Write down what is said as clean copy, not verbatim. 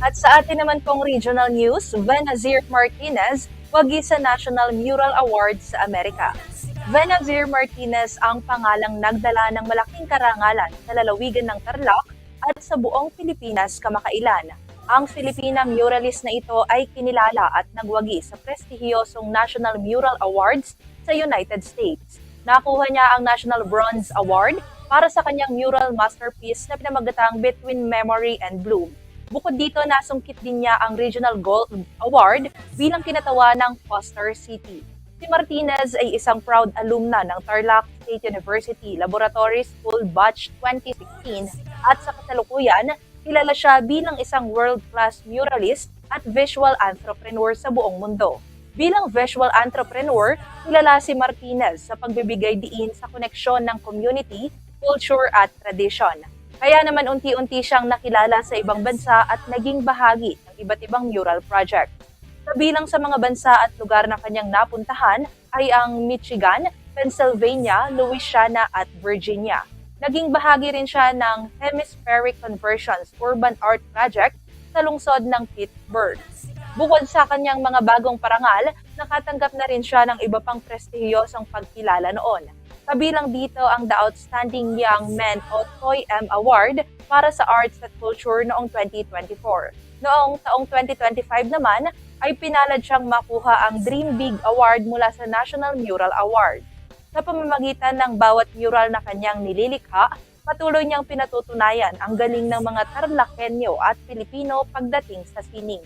At sa atin naman pong regional news, Benazir Martinez wagi sa National Mural Awards sa Amerika. Benazir Martinez ang pangalang nagdala ng malaking karangalan sa lalawigan ng Tarlac at sa buong Pilipinas kamakailan. Ang Filipina muralist na ito ay kinilala at nagwagi sa prestihiyosong National Mural Awards sa United States. Nakuha niya ang National Bronze Award para sa kanyang mural masterpiece na pinamagatang Between Memory and Bloom. Bukod dito, nasungkit din niya ang Regional Gold Award bilang kinatawa ng Foster City. Si Martinez ay isang proud alumna ng Tarlac State University Laboratory School Batch 2016 at sa kasalukuyan, kilala siya bilang isang world-class muralist at visual entrepreneur sa buong mundo. Bilang visual entrepreneur, kilala si Martinez sa pagbibigay diin sa koneksyon ng community, culture at tradition. Kaya naman unti-unti siyang nakilala sa ibang bansa at naging bahagi ng iba't ibang mural project. Kabilang sa mga bansa at lugar na kanyang napuntahan ay ang Michigan, Pennsylvania, Louisiana at Virginia. Naging bahagi rin siya ng Hemispheric Conversions Urban Art Project sa lungsod ng Pittsburgh. Bukod sa kanyang mga bagong parangal, nakatanggap na rin siya ng iba pang prestihiyosong pagkilala noon. Kabilang dito ang The Outstanding Young Man o TOY-M Award para sa Arts at Culture noong 2024. Noong taong 2025 naman ay pinalad siyang makuha ang Dream Big Award mula sa National Mural Award. Sa pamamagitan ng bawat mural na kanyang nililikha, patuloy niyang pinatutunayan ang galing ng mga Tarlakenyo at Pilipino pagdating sa sining.